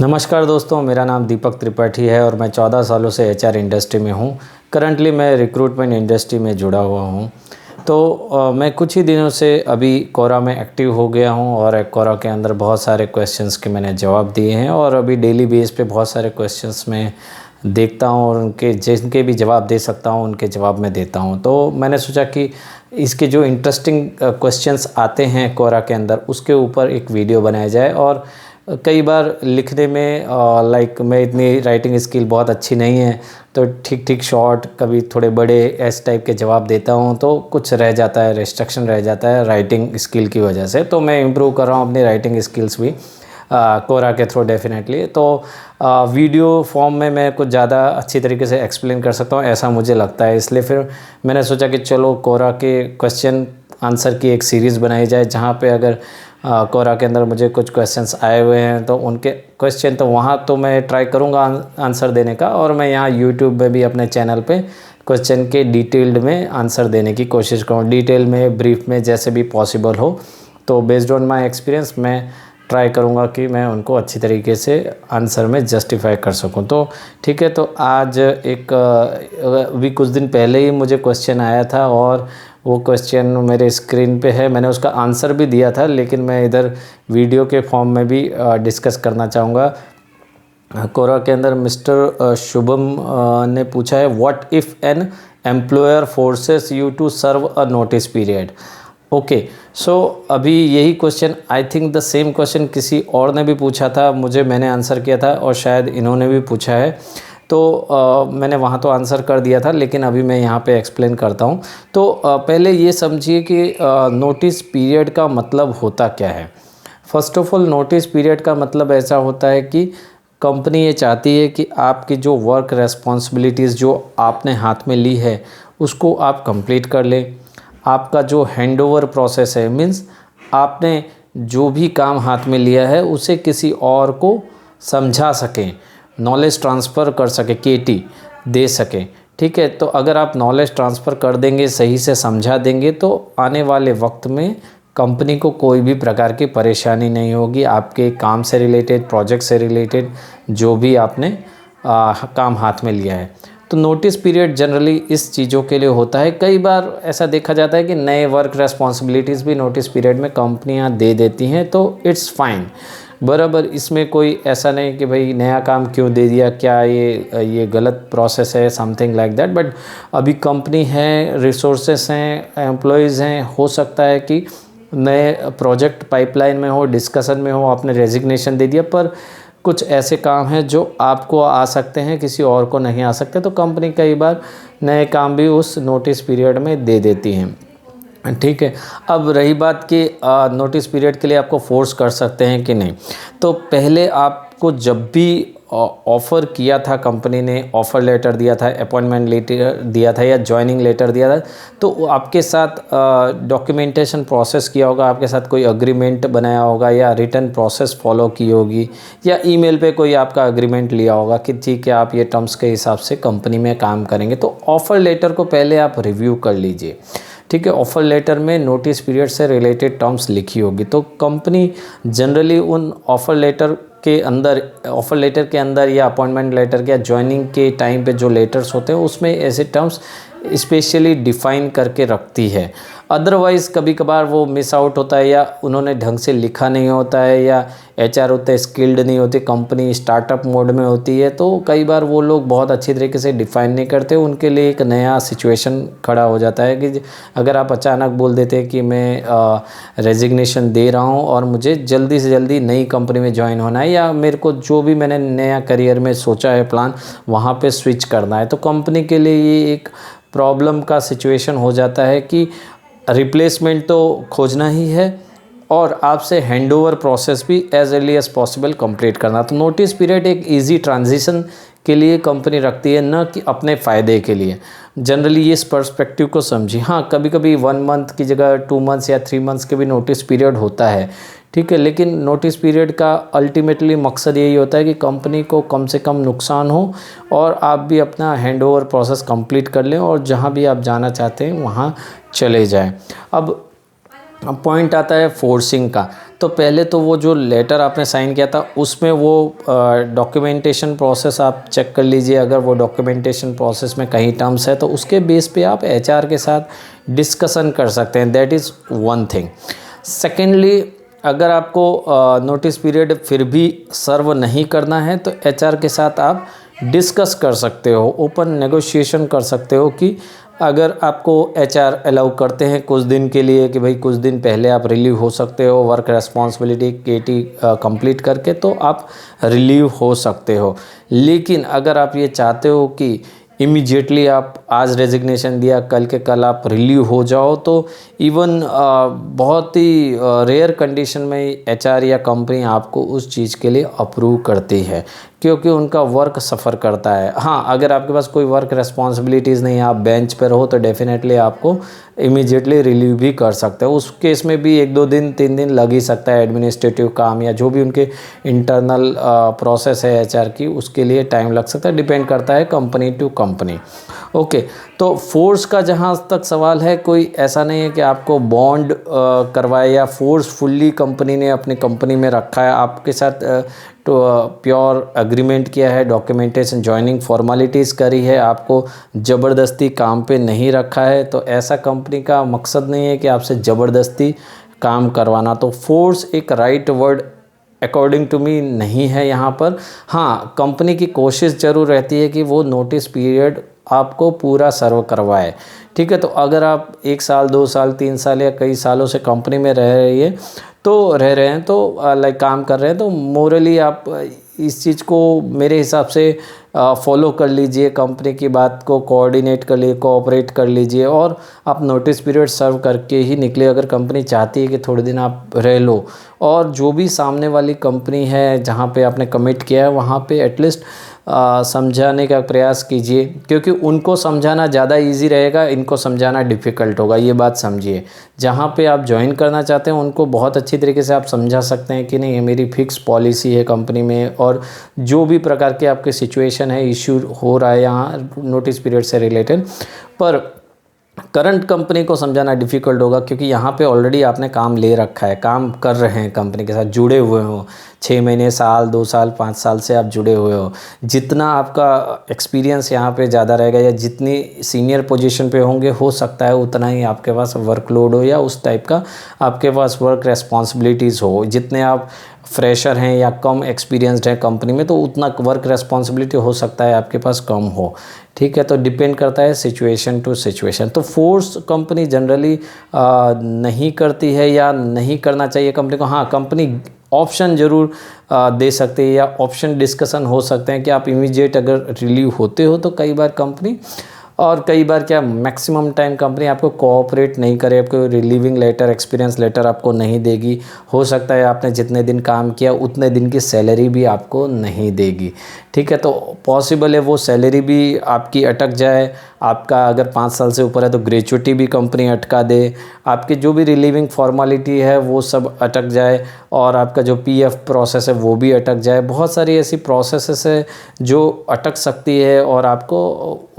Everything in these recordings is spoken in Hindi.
नमस्कार दोस्तों, मेरा नाम दीपक त्रिपाठी है और मैं 14 सालों से एचआर इंडस्ट्री में हूँ। करंटली मैं रिक्रूटमेंट इंडस्ट्री में जुड़ा हुआ हूँ। तो मैं कुछ ही दिनों से अभी कोरा में एक्टिव हो गया हूँ और कोरा के अंदर बहुत सारे क्वेश्चंस के मैंने जवाब दिए हैं और अभी डेली बेस पे बहुत सारे क्वेश्चंस मैं देखता हूँ और उनके जिनके भी जवाब दे सकता हूँ उनके जवाब मैं देता हूँ। तो मैंने सोचा कि इसके जो इंटरेस्टिंग क्वेश्चंस आते हैं कोरा के अंदर उसके ऊपर एक वीडियो बनाया जाए। और कई बार लिखने में मैं इतनी राइटिंग स्किल बहुत अच्छी नहीं है, तो ठीक ठीक शॉर्ट कभी थोड़े बड़े इस टाइप के जवाब देता हूँ तो कुछ रह जाता है, रिस्ट्रक्शन रह जाता है राइटिंग स्किल की वजह से। तो मैं इम्प्रूव कर रहा हूँ अपनी राइटिंग स्किल्स भी कोरा के थ्रू डेफिनेटली। तो वीडियो फॉर्म में मैं कुछ ज़्यादा अच्छी तरीके से एक्सप्लेन कर सकता हूँ ऐसा मुझे लगता है, इसलिए फिर मैंने सोचा कि चलो कोरा के क्वेश्चन आंसर की एक सीरीज़ बनाई जाए, जहाँ पे अगर कोरा के अंदर मुझे कुछ क्वेश्चंस आए हुए हैं तो उनके क्वेश्चन तो वहाँ तो मैं ट्राई करूँगा आंसर देने का, और मैं यहाँ यूट्यूब में भी अपने चैनल पे क्वेश्चन के डिटेल्ड में आंसर देने की कोशिश करूँ, डिटेल में ब्रीफ में जैसे भी पॉसिबल हो। तो बेस्ड ऑन माय एक्सपीरियंस मैं ट्राई करूँगा कि मैं उनको अच्छी तरीके से आंसर में जस्टिफाई कर सकूँ। तो ठीक है, तो आज अभी कुछ दिन पहले ही मुझे क्वेश्चन आया था और वो क्वेश्चन मेरे स्क्रीन पे है, मैंने उसका आंसर भी दिया था, लेकिन मैं इधर वीडियो के फॉर्म में भी डिस्कस करना चाहूँगा। कोरा के अंदर मिस्टर शुभम ने पूछा है, what if an employer forces you to serve a notice period. Okay, so अभी यही question I think the same question किसी और ने भी पूछा था मुझे, मैंने आंसर किया था और शायद इन्होंने भी पूछा है। तो मैंने वहाँ तो आंसर कर दिया था, लेकिन अभी मैं यहाँ पे एक्सप्लेन करता हूँ। तो पहले ये समझिए कि नोटिस पीरियड का मतलब होता क्या है। First of all, notice period का मतलब ऐसा होता है कि कंपनी ये चाहती है कि आपकी जो वर्क रेस्पॉन्सिबिलिटीज़ जो आपने हाथ में ली है उसको आप कंप्लीट कर लें। आपका जो हैंडओवर प्रोसेस है, मीन्स आपने जो भी काम हाथ में लिया है उसे किसी और को समझा सकें, नॉलेज ट्रांसफ़र कर सके, केटी दे सके। ठीक है, तो अगर आप नॉलेज ट्रांसफ़र कर देंगे, सही से समझा देंगे, तो आने वाले वक्त में कंपनी को कोई भी प्रकार की परेशानी नहीं होगी। आपके काम से रिलेटेड, प्रोजेक्ट से रिलेटेड जो भी आपने काम हाथ में लिया है। तो नोटिस पीरियड जनरली इस चीज़ों के लिए होता है। कई बार ऐसा देखा जाता है कि नए वर्क रेस्पॉन्सिबिलिटीज़ भी नोटिस पीरियड में कंपनियां दे देती हैं, तो इट्स फाइन, बराबर। इसमें कोई ऐसा नहीं कि भाई नया काम क्यों दे दिया, क्या ये गलत प्रोसेस है, समथिंग लाइक दैट। बट अभी कंपनी है, रिसोर्सेस हैं, एम्प्लॉयज़ हैं, हो सकता है कि नए प्रोजेक्ट पाइपलाइन में हो, डिस्कशन में हो, आपने रेजिग्नेशन दे दिया, पर कुछ ऐसे काम हैं जो आपको आ सकते हैं, किसी और को नहीं आ सकते। तो कंपनी कई बार नए काम भी उस नोटिस पीरियड में दे देती हैं। ठीक है, अब रही बात कि नोटिस पीरियड के लिए आपको फोर्स कर सकते हैं कि नहीं। तो पहले आपको जब भी ऑफ़र किया था, कंपनी ने ऑफ़र लेटर दिया था, अपॉइंटमेंट लेटर दिया था या जॉइनिंग लेटर दिया था, तो आपके साथ डॉक्यूमेंटेशन प्रोसेस किया होगा, आपके साथ कोई अग्रीमेंट बनाया होगा या रिटर्न प्रोसेस फॉलो की होगी, या ईमेल पे कोई आपका अग्रीमेंट लिया होगा कि ठीक है आप ये टर्म्स के हिसाब से कंपनी में काम करेंगे। तो ऑफ़र लेटर को पहले आप रिव्यू कर लीजिए। ठीक है, ऑफ़र लेटर में नोटिस पीरियड से रिलेटेड टर्म्स लिखी होगी। तो कंपनी जनरली उन ऑफ़र लेटर के अंदर या अपॉइंटमेंट लेटर के या ज्वाइनिंग के टाइम पे जो लेटर्स होते हैं उसमें ऐसे टर्म्स स्पेशली डिफ़ाइन करके रखती है। अदरवाइज़ कभी कभार वो मिस आउट होता है या उन्होंने ढंग से लिखा नहीं होता है या एचआर होते स्किल्ड नहीं होती, कंपनी स्टार्टअप मोड में होती है, तो कई बार वो लोग बहुत अच्छी तरीके से डिफ़ाइन नहीं करते। उनके लिए एक नया सिचुएशन खड़ा हो जाता है कि अगर आप अचानक बोल देते हैं कि मैं रेजिग्नेशन दे रहा हूँ और मुझे जल्दी से जल्दी नई कंपनी में ज्वाइन होना है, या मेरे को जो भी मैंने नया करियर में सोचा है प्लान वहाँ पे स्विच करना है, तो कंपनी के लिए ये एक प्रॉब्लम का सिचुएशन हो जाता है कि रिप्लेसमेंट तो खोजना ही है और आपसे हैंडओवर प्रोसेस भी as early as possible complete करना। तो नोटिस पीरियड एक इजी ट्रांजिशन के लिए कंपनी रखती है, न कि अपने फ़ायदे के लिए। जनरली ये इस पर्सपेक्टिव को समझिए। हाँ, कभी कभी 1 मंथ की जगह 2 मंथ्स या 3 मंथ्स के भी नोटिस पीरियड होता है। ठीक है, लेकिन नोटिस पीरियड का अल्टीमेटली मकसद यही होता है कि कंपनी को कम से कम नुकसान हो और आप भी अपना हैंडओवर प्रोसेस कंप्लीट कर लें और जहाँ भी आप जाना चाहते हैं वहाँ चले जाएं। अब पॉइंट आता है फोर्सिंग का। तो पहले तो वो जो लेटर आपने साइन किया था उसमें वो डॉक्यूमेंटेशन प्रोसेस आप चेक कर लीजिए। अगर वो डॉक्यूमेंटेशन प्रोसेस में कहीं टर्म्स है तो उसके बेस पे आप एचआर के साथ डिस्कशन कर सकते हैं। That is one thing. Secondly, अगर आपको नोटिस पीरियड फिर भी सर्व नहीं करना है तो एचआर के साथ आप डिस्कस कर सकते हो, ओपन नेगोशिएशन कर सकते हो कि अगर आपको एचआर अलाउ करते हैं कुछ दिन के लिए कि भाई कुछ दिन पहले आप रिलीव हो सकते हो वर्क रेस्पॉन्सिबिलिटी केटी कंप्लीट करके, तो आप रिलीव हो सकते हो। लेकिन अगर आप ये चाहते हो कि इमीडिएटली आप आज रेजिग्नेशन दिया कल के कल आप रिलीव हो जाओ, तो इवन बहुत ही रेयर कंडीशन में एचआर या कंपनी आपको उस चीज़ के लिए अप्रूव करती है, क्योंकि उनका वर्क सफ़र करता है। हाँ, अगर आपके पास कोई वर्क रिस्पॉन्सिबिलिटीज़ नहीं है, आप बेंच पर हो, तो डेफिनेटली आपको इमीडिएटली रिलीव भी कर सकते हो। उस केस में भी 1-2 दिन 3 दिन लग ही सकता है, एडमिनिस्ट्रेटिव काम या जो भी उनके इंटरनल प्रोसेस है एचआर की, उसके लिए टाइम लग सकता है। डिपेंड करता है कंपनी टू कंपनी। ओके, तो फोर्स का जहाँ तक सवाल है, कोई ऐसा नहीं है कि आपको बॉन्ड करवाए या फोर्सफुल्ली कंपनी ने अपनी कंपनी में रखा है, आपके साथ तो प्योर एग्रीमेंट किया है, डॉक्यूमेंटेशन जॉइनिंग फॉर्मेलिटीज़ करी है, आपको ज़बरदस्ती काम पे नहीं रखा है। तो ऐसा कंपनी का मकसद नहीं है कि आपसे ज़बरदस्ती काम करवाना। तो फोर्स एक right word according to me नहीं है यहाँ पर। हाँ, कंपनी की कोशिश ज़रूर रहती है कि वो नोटिस पीरियड आपको पूरा सर्व करवाए। ठीक है, तो अगर आप 1 साल 2 साल 3 साल या कई सालों से कंपनी में रह रहे हैं तो लाइक काम कर रहे हैं, तो मोरली आप इस चीज़ को मेरे हिसाब से फॉलो कर लीजिए, कंपनी की बात को कोऑर्डिनेट कर लीजिए, कोऑपरेट कर लीजिए और आप नोटिस पीरियड सर्व करके ही निकले। अगर कंपनी चाहती है कि थोड़े दिन आप रह लो, और जो भी सामने वाली कंपनी है जहाँ पे आपने कमिट किया है वहाँ पे एटलीस्ट समझाने का प्रयास कीजिए, क्योंकि उनको समझाना ज़्यादा इजी रहेगा, इनको समझाना डिफ़िकल्ट होगा। ये बात समझिए। जहाँ पे आप ज्वाइन करना चाहते हैं उनको बहुत अच्छी तरीके से आप समझा सकते हैं कि नहीं, ये मेरी फ़िक्स पॉलिसी है कंपनी में, और जो भी प्रकार के आपके सिचुएशन है, इश्यू हो रहा है यहाँ नोटिस पीरियड से रिलेटेड, पर करंट कंपनी को समझाना डिफ़िकल्ट होगा, क्योंकि यहाँ पे ऑलरेडी आपने काम ले रखा है, काम कर रहे हैं, कंपनी के साथ जुड़े हुए हो, 6 महीने, साल, 2 साल, 5 साल से आप जुड़े हुए हो। जितना आपका एक्सपीरियंस यहाँ पे ज़्यादा रहेगा या जितनी सीनियर पोजीशन पे होंगे, हो सकता है उतना ही आपके पास वर्कलोड हो या उस टाइप का आपके पास वर्क रेस्पॉन्सिबिलिटीज़ हो। जितने आप फ्रेशर हैं या कम एक्सपीरियंसड हैं कंपनी में, तो उतना वर्क रेस्पॉन्सिबिलिटी हो सकता है आपके पास कम हो। ठीक है, तो डिपेंड करता है सिचुएशन टू सिचुएशन। तो फोर्स कंपनी जनरली नहीं करती है या नहीं करना चाहिए कंपनी को। हाँ, कंपनी ऑप्शन ज़रूर दे सकती है या ऑप्शन डिस्कशन हो सकते हैं कि आप इमीडिएट अगर रिलीव होते हो तो कई बार कंपनी, और कई बार क्या मैक्सिमम टाइम कंपनी आपको कोऑपरेट नहीं करे, आपको रिलीविंग लेटर, एक्सपीरियंस लेटर आपको नहीं देगी। हो सकता है आपने जितने दिन काम किया उतने दिन की सैलरी भी आपको नहीं देगी। ठीक है, तो पॉसिबल है वो सैलरी भी आपकी अटक जाए। आपका अगर 5 साल से ऊपर है तो ग्रेचुइटी भी कंपनी अटका दे, आपकी जो भी रिलीविंग फॉर्मेलिटी है वो सब अटक जाए, और आपका जो पीएफ प्रोसेस है वो भी अटक जाए। बहुत सारी ऐसी प्रोसेसेस है जो अटक सकती है, और आपको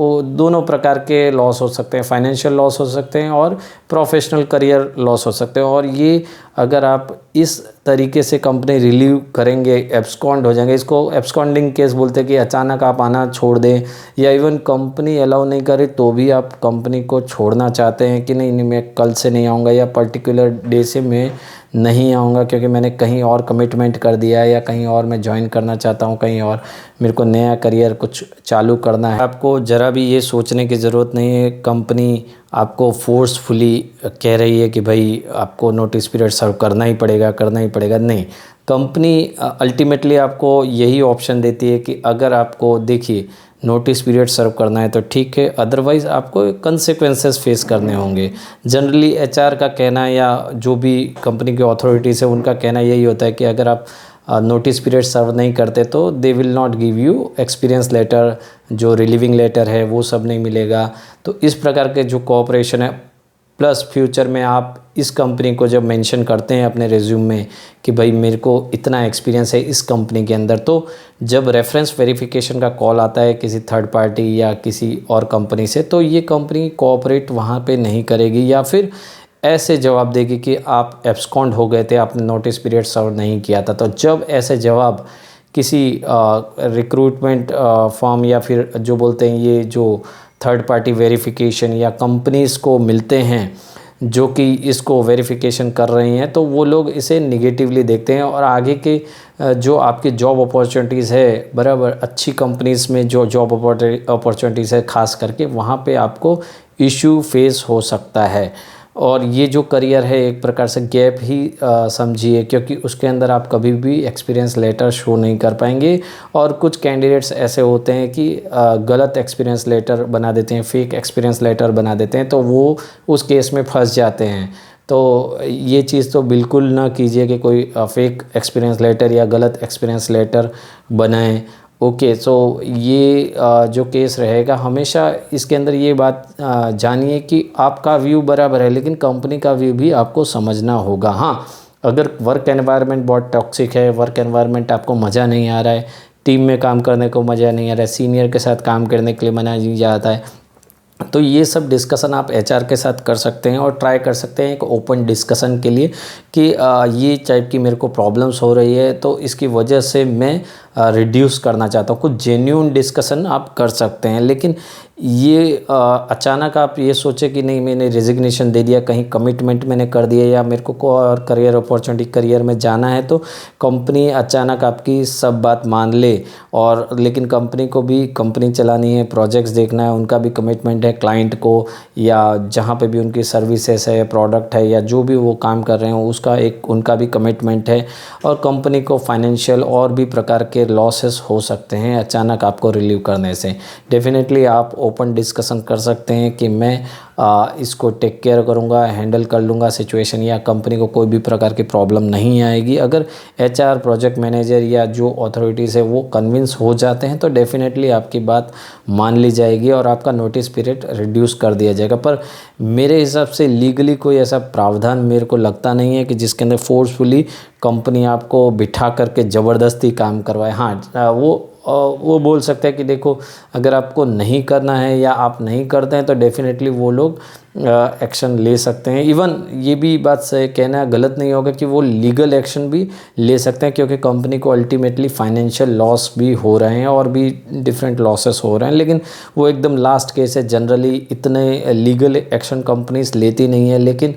वो दोनों प्रकार के लॉस हो सकते हैं, फाइनेंशियल लॉस हो सकते हैं और प्रोफेशनल करियर लॉस हो सकते हैं। और ये अगर आप इस तरीके से कंपनी रिलीव करेंगे, एब्सकॉन्ड हो जाएंगे, इसको एब्सकॉन्डिंग केस बोलते हैं कि अचानक आप आना छोड़ दें, या इवन कंपनी अलाउ नहीं करे तो भी आप कंपनी को छोड़ना चाहते हैं कि नहीं मैं कल से नहीं आऊँगा या पर्टिकुलर डे से मैं नहीं आऊँगा क्योंकि मैंने कहीं और कमिटमेंट कर दिया है, या कहीं और मैं ज्वाइन करना चाहता हूँ, कहीं और मेरे को नया करियर कुछ चालू करना है। आपको ज़रा भी ये सोचने की ज़रूरत नहीं है कंपनी आपको फोर्सफुली कह रही है कि भाई आपको नोटिस पीरियड सर्व करना ही पड़ेगा। नहीं, कंपनी अल्टीमेटली आपको यही ऑप्शन देती है कि अगर आपको देखिए नोटिस पीरियड सर्व करना है तो ठीक है, अदरवाइज़ आपको कंसेक्वेंसेस फेस करने होंगे। जनरली एचआर का कहना या जो भी कंपनी की अथॉरिटीज़ है उनका कहना यही होता है कि अगर आप नोटिस पीरियड सर्व नहीं करते तो they will not give you experience letter, जो रिलीविंग लेटर है वो सब नहीं मिलेगा। तो इस प्रकार के जो कोऑपरेशन है, प्लस फ्यूचर में आप इस कंपनी को जब मेंशन करते हैं अपने रिज्यूम में कि भाई मेरे को इतना एक्सपीरियंस है इस कंपनी के अंदर, तो जब रेफरेंस वेरिफिकेशन का कॉल आता है किसी थर्ड पार्टी या किसी और कंपनी से, तो ये कंपनी कोऑपरेट वहाँ पे नहीं करेगी, या फिर ऐसे जवाब देगी कि आप एब्सकॉन्ड हो गए थे, आपने नोटिस पीरियड सर्व नहीं किया था। तो जब ऐसे जवाब किसी रिक्रूटमेंट फॉर्म या फिर जो बोलते हैं ये जो थर्ड पार्टी वेरिफिकेशन या कंपनीज़ को मिलते हैं जो कि इसको वेरिफिकेशन कर रही हैं, तो वो लोग इसे निगेटिवली देखते हैं और आगे के जो आपकी जॉब अपॉर्चुनिटीज़ है, बराबर अच्छी कंपनीज़ में जो जॉब अपॉर्चुनिटीज़ है ख़ास करके, वहाँ पे आपको इशू फेस हो सकता है। और ये जो करियर है एक प्रकार से गैप ही समझिए, क्योंकि उसके अंदर आप कभी भी एक्सपीरियंस लेटर शो नहीं कर पाएंगे। और कुछ कैंडिडेट्स ऐसे होते हैं कि गलत एक्सपीरियंस लेटर बना देते हैं, फेक एक्सपीरियंस लेटर बना देते हैं, तो वो उस केस में फंस जाते हैं। तो ये चीज़ तो बिल्कुल ना कीजिए कि कोई फेक एक्सपीरियंस लेटर या गलत एक्सपीरियंस लेटर बनाएं। ओके, सो ये जो केस रहेगा हमेशा इसके अंदर ये बात जानिए कि आपका व्यू बराबर है, लेकिन कंपनी का व्यू भी आपको समझना होगा। हाँ, अगर वर्क एनवायरनमेंट बहुत टॉक्सिक है, वर्क एनवायरनमेंट आपको मज़ा नहीं आ रहा है, टीम में काम करने को मज़ा नहीं आ रहा है, सीनियर के साथ काम करने के लिए मना नहीं जाता है, तो ये सब डिस्कशन आप एचआर के साथ कर सकते हैं और ट्राई कर सकते हैं एक ओपन डिस्कशन के लिए कि ये टाइप की मेरे को प्रॉब्लम्स हो रही है, तो इसकी वजह से मैं रिड्यूस करना चाहता हूँ। कुछ जेन्युइन डिस्कशन आप कर सकते हैं। लेकिन ये अचानक आप ये सोचे कि नहीं मैंने रेजिग्नेशन दे दिया, कहीं कमिटमेंट मैंने कर दिया या मेरे को और करियर अपॉर्चुनिटी करियर में जाना है, तो कंपनी अचानक आपकी सब बात मान ले। और लेकिन कंपनी को भी कंपनी चलानी है, प्रोजेक्ट्स देखना है, उनका भी कमिटमेंट है क्लाइंट को, या जहाँ पे भी उनकी सर्विसेज है, प्रोडक्ट है, या जो भी वो काम कर रहे हैं उसका एक उनका भी कमिटमेंट है। और कंपनी को फाइनेंशियल और भी प्रकार के लॉसेस हो सकते हैं अचानक आपको रिलीव करने से। डेफिनेटली आप ओपन डिस्कशन कर सकते हैं कि मैं इसको टेक केयर करूँगा, हैंडल कर लूँगा सिचुएशन, या कंपनी को कोई भी प्रकार की प्रॉब्लम नहीं आएगी। अगर एचआर, प्रोजेक्ट मैनेजर या जो अथॉरिटीज़ है वो कन्विंस हो जाते हैं तो डेफिनेटली आपकी बात मान ली जाएगी और आपका नोटिस पीरियड रिड्यूस कर दिया जाएगा। पर मेरे हिसाब से लीगली कोई ऐसा प्रावधान मेरे को लगता नहीं है कि जिसके अंदर फोर्सफुली कंपनी आपको बिठा करके ज़बरदस्ती काम करवाए। हाँ, वो बोल सकते हैं कि देखो अगर आपको नहीं करना है या आप नहीं करते हैं तो डेफिनेटली वो लोग एक्शन ले सकते हैं। इवन ये भी बात से कहना गलत नहीं होगा कि वो लीगल एक्शन भी ले सकते हैं, क्योंकि कंपनी को अल्टीमेटली फाइनेंशियल लॉस भी हो रहे हैं और भी डिफरेंट लॉसेस हो रहे हैं। लेकिन वो एकदम लास्ट केस है, जनरली इतने लीगल एक्शन कंपनीज लेती नहीं है, लेकिन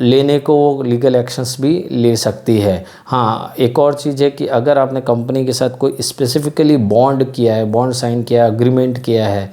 लेने को वो लीगल एक्शंस भी ले सकती है। हाँ, एक और चीज़ है कि अगर आपने कंपनी के साथ कोई स्पेसिफिकली बॉन्ड किया है, बॉन्ड साइन किया है, अग्रीमेंट किया है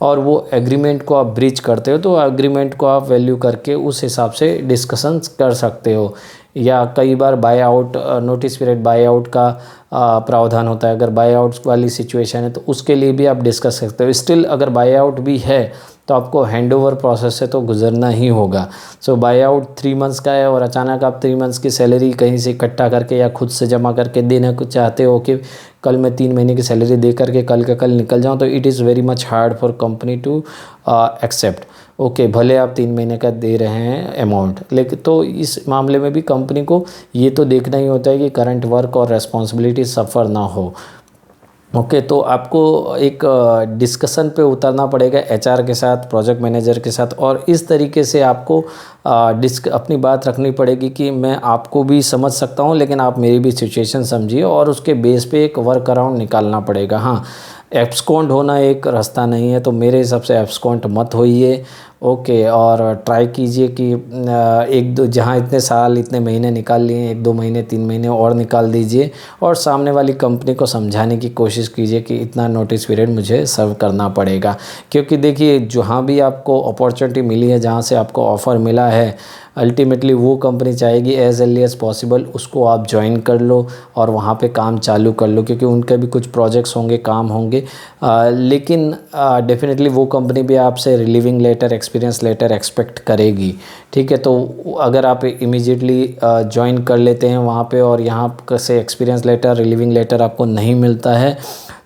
और वो एग्रीमेंट को आप ब्रीच करते हो, तो एग्रीमेंट को आप वैल्यू करके उस हिसाब से डिस्कशंस कर सकते हो। या कई बार buy out, notice period buy out का प्रावधान होता है। अगर बाय आउट वाली सिचुएशन है तो उसके लिए भी आप डिस्कस सकते हो। स्टिल अगर बाय आउट भी है तो आपको हैंडओवर प्रोसेस से तो गुजरना ही होगा। सो बाय आउट 3 मंथ्स का है और अचानक आप 3 मंथ्स की सैलरी कहीं से इकट्ठा करके या खुद से जमा करके देना कुछ चाहते हो कि कल मैं 3 महीने की सैलरी दे करके कल का कल निकल जाऊं, तो it is very much hard for company to accept. Okay, भले आप 3 महीने का दे रहे हैं अमाउंट, लेकिन तो इस मामले में भी कंपनी को ये तो देखना ही होता है कि करंट वर्क और रेस्पॉन्सिबिलिटी सफ़र ना हो। ओके, तो आपको एक डिस्कशन पे उतरना पड़ेगा एचआर के साथ, प्रोजेक्ट मैनेजर के साथ, और इस तरीके से आपको अपनी बात रखनी पड़ेगी कि मैं आपको भी समझ सकता हूँ लेकिन आप मेरी भी सिचुएशन समझिए, और उसके बेस पे एक वर्क अराउंड निकालना पड़ेगा। हाँ, एब्सकॉन्ड होना एक रास्ता नहीं है, तो मेरे हिसाब से एब्सकॉन्ड मत होइए। ओके, और ट्राई कीजिए कि एक दो, जहाँ इतने साल इतने महीने निकाल लिए, 1-2 महीने 3 महीने और निकाल दीजिए और सामने वाली कंपनी को समझाने की कोशिश कीजिए कि इतना नोटिस पीरियड मुझे सर्व करना पड़ेगा। क्योंकि देखिए, जहाँ भी आपको अपॉर्चुनिटी मिली है, जहाँ से आपको ऑफ़र मिला है, अल्टीमेटली वो कंपनी चाहेगी एज़ अर्ली एज़ पॉसिबल उसको आप ज्वाइन कर लो और वहाँ पे काम चालू कर लो, क्योंकि उनके भी कुछ प्रोजेक्ट्स होंगे, काम होंगे। लेकिन डेफिनेटली वो कंपनी भी आपसे relieving letter, experience letter expect करेगी। ठीक है, तो अगर आप इमीडिएटली ज्वाइन कर लेते हैं वहाँ पे और यहाँ से एक्सपीरियंस लेटर, रिलीविंग लेटर आपको नहीं मिलता है,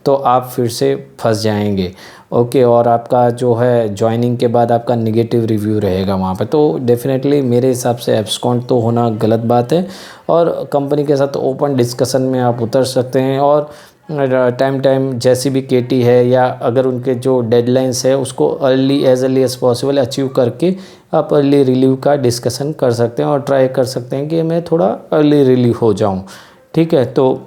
तो आप फिर से फंस जाएंगे। ओके, और आपका जो है ज्वाइनिंग के बाद आपका नेगेटिव रिव्यू रहेगा वहाँ पे, तो डेफिनेटली मेरे हिसाब से एब्सकॉन्ड तो होना गलत बात है। और कंपनी के साथ ओपन डिस्कशन में आप उतर सकते हैं और टाइम जैसी भी केटी है या अगर उनके जो डेडलाइंस है उसको अर्ली एज़ पॉसिबल अचीव करके आप अर्ली रिलीव का डिस्कशन कर सकते हैं और ट्राई कर सकते हैं कि मैं थोड़ा अर्ली रिलीव हो जाऊं। ठीक है, तो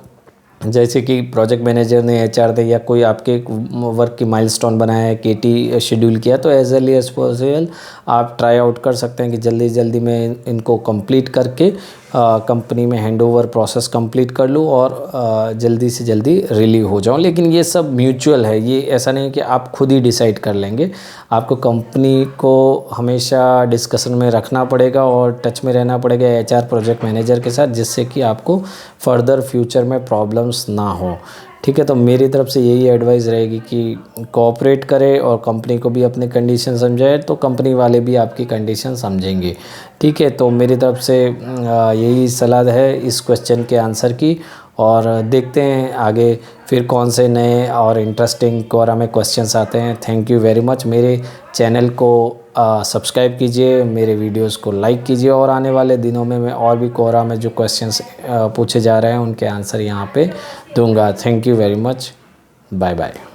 जैसे कि प्रोजेक्ट मैनेजर ने एचआर दे या कोई आपके वर्क की माइलस्टोन बनाया है, केटी शेड्यूल किया, तो एज अर्ली एज पॉसिबल आप ट्राई आउट कर सकते हैं कि जल्दी जल्दी मैं इनको कंप्लीट करके कंपनी में हैंडओवर प्रोसेस कंप्लीट कर लूँ और जल्दी से जल्दी रिलीव हो जाऊँ। लेकिन ये सब म्यूचुअल है, ये ऐसा नहीं कि आप खुद ही डिसाइड कर लेंगे। आपको कंपनी को हमेशा डिस्कशन में रखना पड़ेगा और टच में रहना पड़ेगा एचआर प्रोजेक्ट मैनेजर के साथ, जिससे कि आपको फर्दर फ्यूचर में प्रॉब्लम्स ना हो। ठीक है, तो मेरी तरफ से यही एडवाइस रहेगी कि कोऑपरेट करें और कंपनी को भी अपनी कंडीशन समझाए, तो कंपनी वाले भी आपकी कंडीशन समझेंगे। ठीक है, तो मेरी तरफ से यही सलाह है इस क्वेश्चन के आंसर की, और देखते हैं आगे फिर कौन से नए और इंटरेस्टिंग कोरा में क्वेश्चंस आते हैं। Thank you very much. मेरे चैनल को सब्सक्राइब कीजिए, मेरे वीडियोस को लाइक कीजिए, और आने वाले दिनों में मैं और भी कोरा में जो क्वेश्चंस पूछे जा रहे हैं उनके आंसर यहाँ पे दूंगा। Thank you very much. Bye bye.